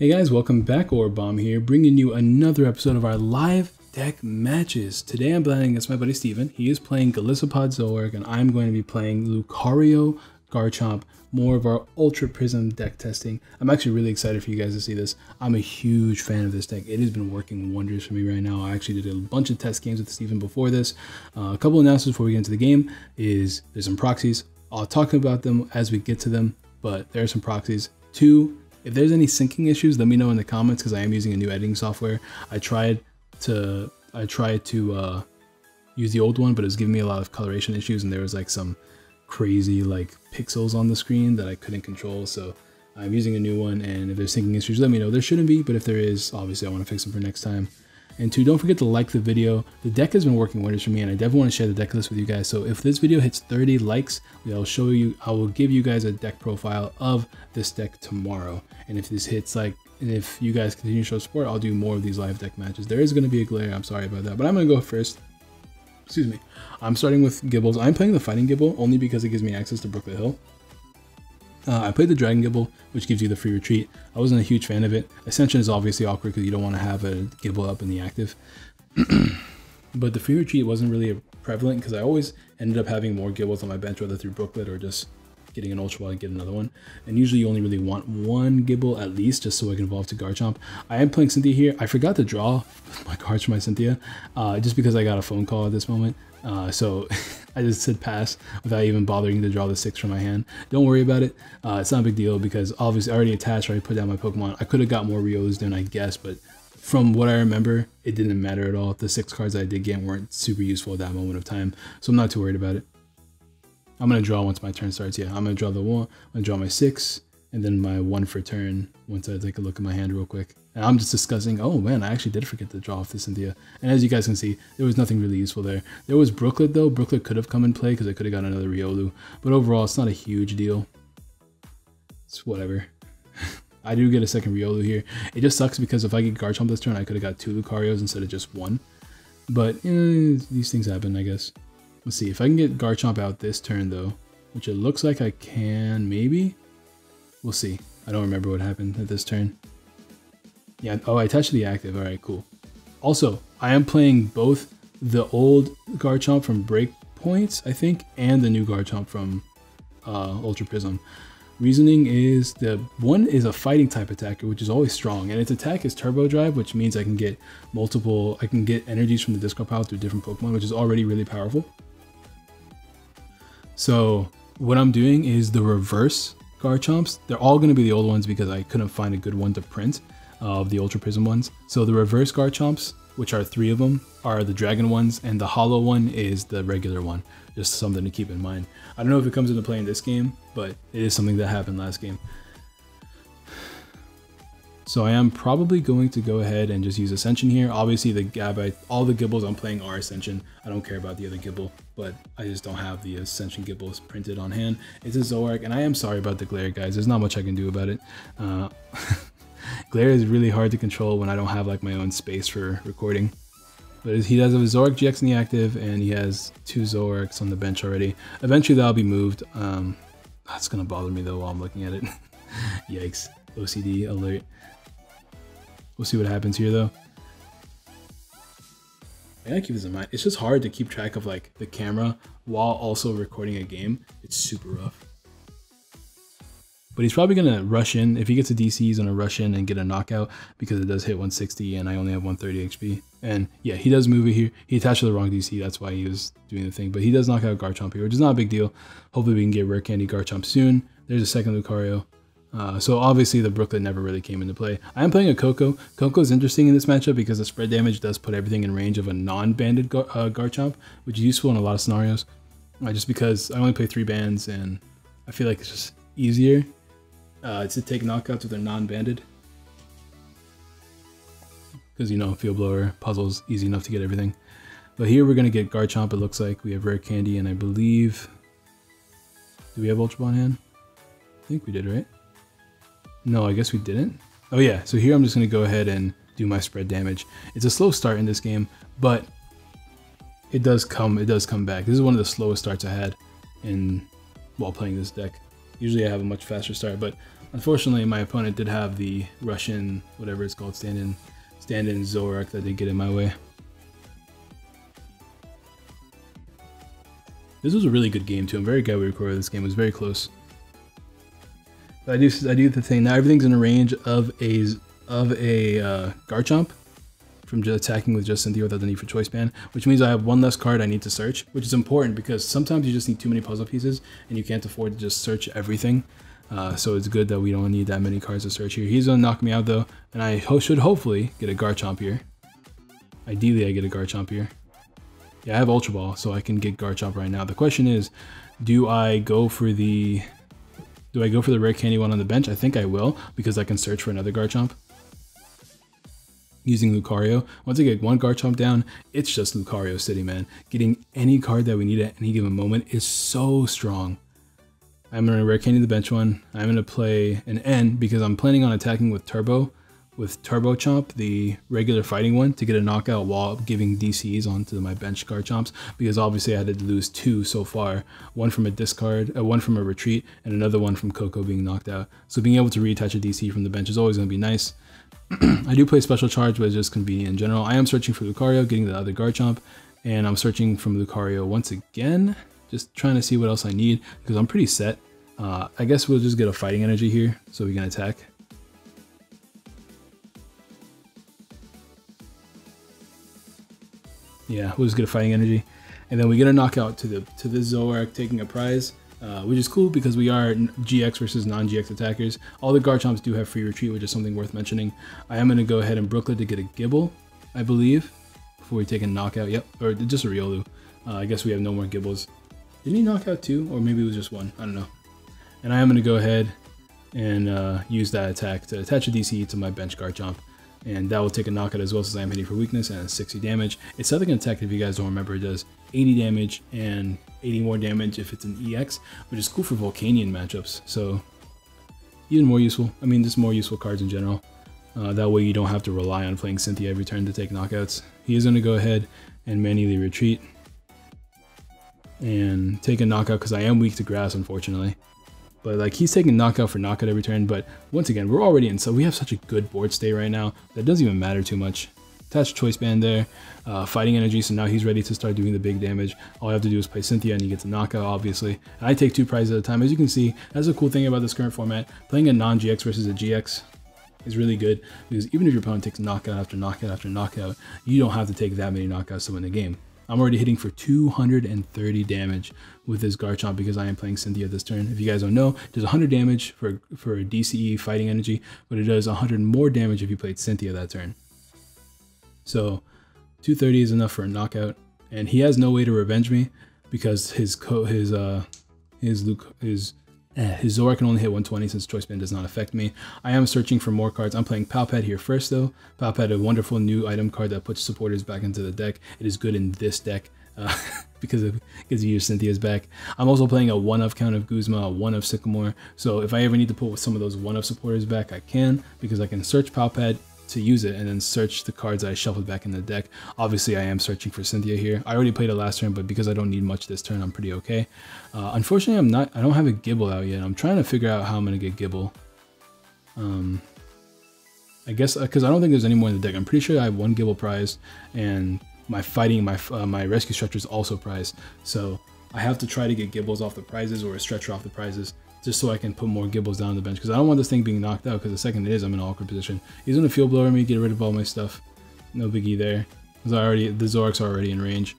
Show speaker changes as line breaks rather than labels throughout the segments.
Hey guys, welcome back. Bomb here, bringing you another episode of our live deck matches. Today I'm playing against my buddy Steven. He is playing Golisopod Zoroark, and I'm going to be playing Lucario Garchomp, more of our Ultra Prism deck testing. I'm actually really excited for you guys to see this. I'm a huge fan of this deck. It has been working wonders for me right now. I actually did a bunch of test games with Steven before this. A couple announcements before we get into the game is there's some proxies. I'll talk about them as we get to them, but there are some proxies. Two, if there's any syncing issues, let me know in the comments because I am using a new editing software. I tried to use the old one, but it was giving me a lot of coloration issues, and there was like some crazy like pixels on the screen that I couldn't control. So I'm using a new one, and if there's syncing issues, let me know. There shouldn't be, but if there is, obviously I want to fix them for next time. And two, don't forget to like the video. The deck has been working wonders for me, and I definitely want to share the deck list with you guys. So if this video hits 30 likes, I will give you guys a deck profile of this deck tomorrow. And if this hits and if you guys continue to show support, I'll do more of these live deck matches. There is going to be a glare, I'm sorry about that, but I'm going to go first. Excuse me. I'm starting with Gibbles. I'm playing the Fighting Gibble only because it gives me access to Brooklet Hill. I played the Dragon Gibble, which gives you the free retreat. I wasn't a huge fan of it. Ascension is obviously awkward because you don't want to have a Gibble up in the active. But the free retreat wasn't really prevalent because I always ended up having more Gibbles on my bench, whether through Brooklet or just getting an Ultra Ball and get another one. And usually you only really want one Gibble at least, just so I can evolve to Garchomp. I am playing Cynthia here. I forgot to draw my cards for my Cynthia, just because I got a phone call at this moment. So I just said pass without even bothering to draw the 6 from my hand. Don't worry about it. It's not a big deal because obviously I already attached, I already put down my Pokemon. I could have got more Riolus done, I guess, but from what I remember, it didn't matter at all. The 6 cards I did get weren't super useful at that moment of time, so I'm not too worried about it. I'm going to draw once my turn starts. Yeah, I'm going to draw the 1, I'm going to draw my 6, and then my 1 for turn once I take a look at my hand real quick. And I'm just discussing, oh man, I actually did forget to draw off this Cynthia. And as you guys can see, there was nothing really useful there. There was Brooklet though. Brooklet could have come in play because I could have got another Riolu. But overall, it's not a huge deal. It's whatever. I do get a second Riolu here. It just sucks because if I get Garchomp this turn, I could have got 2 Lucarios instead of just 1. But these things happen, I guess. Let's see, if I can get Garchomp out this turn though, which it looks like I can, maybe? We'll see. I don't remember what happened at this turn. Yeah, oh, I attached to the active. All right, cool. Also, I am playing both the old Garchomp from Breakpoints, I think, and the new Garchomp from Ultra Prism. Reasoning is the one is a fighting type attacker, which is always strong, and its attack is Turbo Drive, which means I can get energies from the discard pile through different Pokemon, which is already really powerful. So what I'm doing is the reverse Garchomps. They're all going to be the old ones because I couldn't find a good one to print of the Ultra Prism ones. So the reverse Garchomps, which are 3 of them, are the dragon ones, and the hollow one is the regular one. Just something to keep in mind. I don't know if it comes into play in this game, but it is something that happened last game. So I am probably going to go ahead and just use Ascension here. Obviously all the Gibbles I'm playing are Ascension. I don't care about the other Gibble, but I just don't have the Ascension Gibbles printed on hand. It's a Zoroark, and I am sorry about the glare, guys. There's not much I can do about it. Glare is really hard to control when I don't have like my own space for recording. But he does have a Zoroark GX in the active, and he has 2 Zoroarks on the bench already. Eventually that'll be moved. That's gonna bother me though while I'm looking at it. Yikes. OCD alert. We'll see what happens here though. I gotta keep this in mind. It's just hard to keep track of like the camera while also recording a game. It's super rough. But he's probably gonna rush in. If he gets a DC, he's gonna rush in and get a knockout because it does hit 160 and I only have 130 HP. And yeah, he does move it here. He attached to the wrong DC, that's why he was doing the thing. But he does knock out Garchomp here, which is not a big deal. Hopefully we can get Rare Candy Garchomp soon. There's a second Lucario. So obviously the Brooklet never really came into play. I am playing a Coco. Coco is interesting in this matchup because the spread damage does put everything in range of a non-banded Garchomp, which is useful in a lot of scenarios. Just because I only play 3 bands and I feel like it's just easier to take knockouts with a non-banded. Because, you know, Field Blower, puzzles, easy enough to get everything. But here we're going to get Garchomp, it looks like. We have Rare Candy, and I believe... Do we have Ultra Ball in hand? I think we did, right? No, I guess we didn't. Oh yeah, so here I'm just going to go ahead and do my spread damage. It's a slow start in this game, but it does come back. This is one of the slowest starts I had while playing this deck. Usually I have a much faster start, but Unfortunately, my opponent did have the Russian, whatever it's called, stand-in Zoroark that did get in my way. This was a really good game too. I'm very glad we recorded this game. It was very close. But I do the thing now. Everything's in the range of a Garchomp from just attacking with just Cynthia without the need for choice band, which means I have one less card I need to search, which is important because sometimes you just need too many puzzle pieces and you can't afford to just search everything. So it's good that we don't need that many cards to search here. He's gonna knock me out though, and I should hopefully get a Garchomp here. Ideally, I get a Garchomp here. Yeah, I have Ultra Ball, so I can get Garchomp right now. The question is, do I go for the rare candy one on the bench? I think I will, because I can search for another Garchomp using Lucario. Once I get one Garchomp down, it's just Lucario City, man. Getting any card that we need at any given moment is so strong. I'm going to rare candy the bench one. I'm going to play an N because I'm planning on attacking with Turbo Chomp, the regular fighting one, to get a knockout while giving DCs onto my bench Garchomps, because obviously I had to lose two so far, one from a discard, one from a retreat, and another one from Coco being knocked out. So being able to reattach a DC from the bench is always going to be nice. I do play Special Charge, but it's just convenient in general. I am searching for Lucario, getting the other Garchomp, and I'm searching from Lucario once again, just trying to see what else I need, because I'm pretty set. I guess we'll just get a fighting energy here so we can attack. Yeah, we'll just get a fighting energy, and then we get a knockout to this Zoroark taking a prize, which is cool because we are GX versus non-GX attackers. All the Garchomps do have free retreat, which is something worth mentioning. I am going to go ahead and Brooklet to get a Gibble, I believe, before we take a knockout. Yep, or just a Riolu. I guess we have no more Gibbles. Didn't he knock out two, or maybe it was just one? I don't know. And I am going to go ahead and use that attack to attach a DC to my bench Garchomp. And that will take a knockout as well, since I am hitting for weakness, and 60 damage. It's something attack, if you guys don't remember, it does 80 damage and 80 more damage if it's an EX, which is cool for Volcanion matchups. So even more useful. I mean, just more useful cards in general. That way you don't have to rely on playing Cynthia every turn to take knockouts. He is going to go ahead and manually retreat and take a knockout because I am weak to grass, unfortunately. But like, he's taking knockout for knockout every turn. But once again, we're already in, so we have such a good board state right now that it doesn't even matter too much. Attach choice band there, fighting energy, so now he's ready to start doing the big damage. All I have to do is play Cynthia and he gets a knockout, obviously. And I take two prizes at a time. As you can see, that's a cool thing about this current format. Playing a non-GX versus a GX is really good, because even if your opponent takes knockout after knockout after knockout, you don't have to take that many knockouts to win the game. I'm already hitting for 230 damage with this Garchomp because I am playing Cynthia this turn. If you guys don't know, it does 100 damage for a DCE fighting energy, but it does 100 more damage if you played Cynthia that turn. So 230 is enough for a knockout, and he has no way to revenge me because his Zoroark can only hit 120 since Choice Band does not affect me. I am searching for more cards. I'm playing Palpad here first though. Palpad, a wonderful new item card that puts supporters back into the deck. It is good in this deck because it gives you your Cynthia's back. I'm also playing a 1-of Count of Guzma, a 1-of Sycamore. So if I ever need to pull some of those 1-of supporters back, I can, because I can search Palpad to use it and then search the cards that I shuffled back in the deck. Obviously I am searching for Cynthia here. I already played it last turn, but because I don't need much this turn, I'm pretty okay. Unfortunately, I don't have a Gibble out yet. I'm trying to figure out how I'm gonna get Gibble. I guess because I don't think there's any more in the deck. I'm pretty sure I have one Gibble prize, and my rescue stretcher is also prized. So I have to try to get Gibbles off the prizes or a stretcher off the prizes, just so I can put more Gibbles down the bench, because I don't want this thing being knocked out, because the second it is, I'm in an awkward position. He's gonna Field Blower me, get rid of all my stuff. No biggie there, because the Zoroark's are already in range.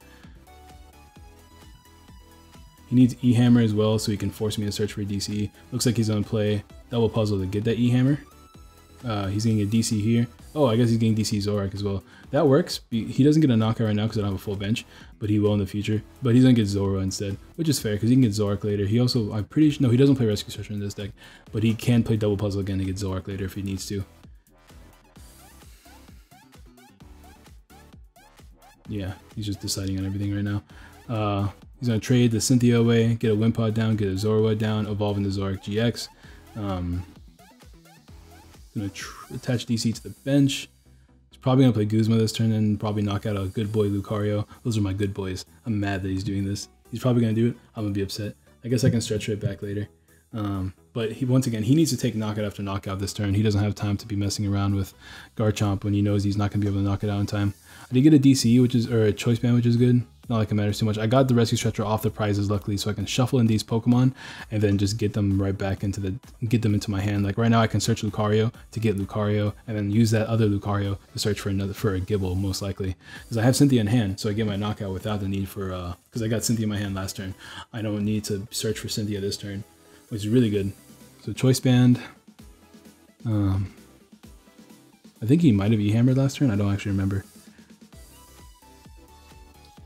He needs E-Hammer as well, so he can force me to search for a DC. Looks like he's gonna play Double Puzzle to get that E-Hammer. He's getting a DC here. Oh, I guess he's getting DC Zoroark as well. That works. He doesn't get a knockout right now because I don't have a full bench, but he will in the future. But he's gonna get Zoro instead, which is fair because he can get Zoroark later. He also, I'm pretty sure, no, he doesn't play Rescue Stretcher in this deck, but he can play Double Puzzle again to get Zoroark later if he needs to. Yeah, he's just deciding on everything right now. He's gonna trade the Cynthia away, get a Wimpod down, get a Zoroark down, evolve into Zoroark GX. Gonna attach DC to the bench. He's probably gonna play Guzma this turn and probably knock out a good boy Lucario. Those are my good boys. I'm mad that he's doing this. He's probably gonna do it. I'm gonna be upset. I guess I can stretch it back later. But once again, he needs to take knockout after knockout this turn. He doesn't have time to be messing around with Garchomp when he knows he's not going to be able to knock it out in time. I did get a DCE, or a Choice Band, which is good. Not like it matters too much. I got the Rescue Stretcher off the prizes, luckily, so I can shuffle in these Pokemon and then just get them right back get them into my hand. Like right now, I can search Lucario to get Lucario, and then use that other Lucario to search for a Gible, most likely, because I have Cynthia in hand, so I get my knockout without the need for because I got Cynthia in my hand last turn. I don't need to search for Cynthia this turn, which is really good. So Choice Band. I think he might have E-Hammered last turn. I don't actually remember.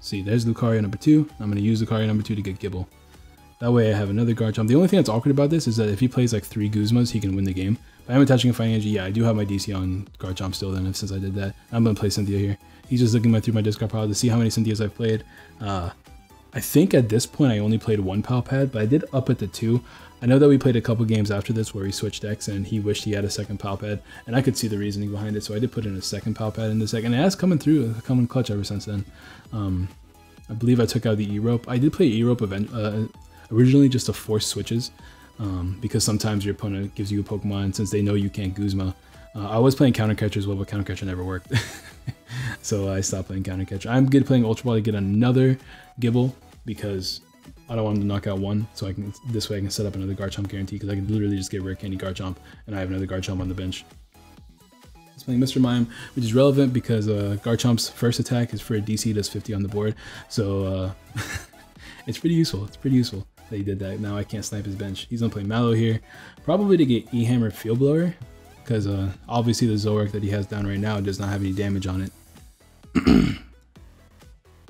See, there's Lucario number 2. I'm going to use Lucario number 2 to get Gible. That way I have another Garchomp. The only thing that's awkward about this is that if he plays like 3 Guzmas, he can win the game. But I'm attaching a Fighting Energy. Yeah, I do have my DC on Garchomp still then, since I did that. I'm going to play Cynthia here. He's just looking through my discard pile to see how many Cynthias I've played. I think at this point I only played 1 Pal Pad, but I did up it to 2. I know that we played a couple games after this where we switched decks and he wished he had a 2nd Pal Pad, and I could see the reasoning behind it, so I did put in a 2nd Pal Pad in the second. And it has coming through, coming clutch ever since then. I believe I took out the E-Rope. I did play E-Rope originally just to force switches, because sometimes your opponent gives you a Pokemon since they know you can't Guzma. I was playing Counter Catcher as well, but Counter Catcher never worked. So I stopped playing Counter Catcher. I'm good playing Ultra Ball to get another Gible because I don't want him to knock out 1. So this way I can set up another Garchomp guarantee, because I can literally just get Rare Candy Garchomp and I have another Garchomp on the bench. He's playing Mr. Mime, which is relevant because Garchomp's first attack is for a DC, does 50 on the board. So it's pretty useful. It's pretty useful that he did that. Now I can't snipe his bench. He's gonna play Mallow here, probably to get E-Hammer Field Blower, because obviously the Zoroark that he has down right now does not have any damage on it.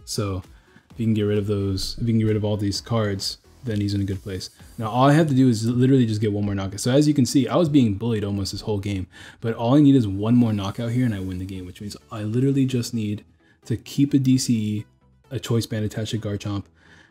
So if you can get rid of those, if you can get rid of all these cards, then he's in a good place. Now all I have to do is literally just get 1 more knockout. So as you can see, I was being bullied almost this whole game, but all I need is 1 more knockout here and I win the game, which means I literally just need to keep a DCE, a Choice Band attached to Garchomp,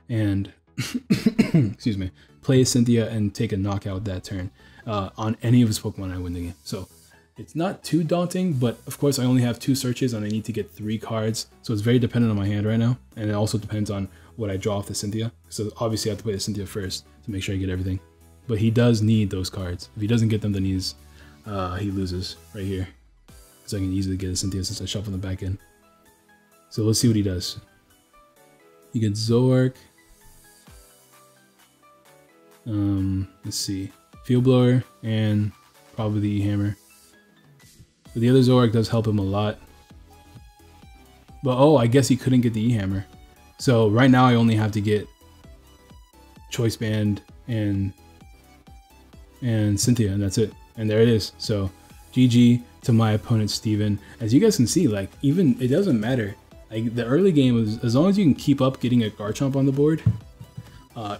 and excuse me, play a Cynthia and take a knockout that turn on any of his Pokemon. I win the game. So it's not too daunting, but of course I only have 2 searches and I need to get 3 cards. So it's very dependent on my hand right now. And it also depends on what I draw off the Cynthia. So obviously I have to play the Cynthia first to make sure I get everything. But he does need those cards. If he doesn't get them, then he loses right here. Because I can easily get a Cynthia since I shuffle them back in. So let's see what he does. He gets Zoroark. Let's see. Field Blower and probably the E-Hammer. But the other Zoroark does help him a lot. But oh, I guess he couldn't get the E-Hammer. So right now I only have to get Choice Band and Cynthia, and that's it. And there it is. So GG to my opponent Steven. As you guys can see, like, even it doesn't matter. Like the early game was, as long as you can keep up getting a Garchomp on the board,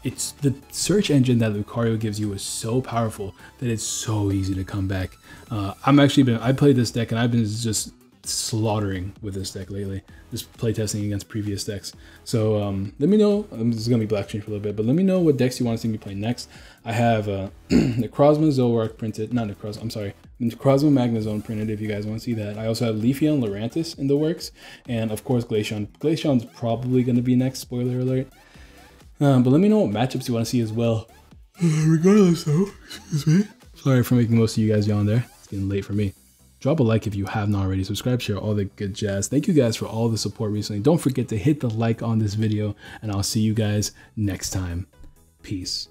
it's the search engine that Lucario gives you is so powerful that it's so easy to come back. I played this deck and I've been just slaughtering with this deck lately, just playtesting against previous decks. So let me know. This is gonna be black screen for a little bit, but let me know what decks you want to see me play next. I have Necrozma Zoroark printed, not Necrozma, I'm sorry, Necrozma Magnezone printed if you guys want to see that. I also have Leafeon Lurantis in the works, and of course Glaceon. Glaceon's probably gonna be next, spoiler alert. But let me know what matchups you want to see as well. Regardless though, excuse me. Sorry for making most of you guys yawn there. It's getting late for me. Drop a like if you haven't already. Subscribe, share, all the good jazz. Thank you guys for all the support recently. Don't forget to hit the like on this video, and I'll see you guys next time. Peace.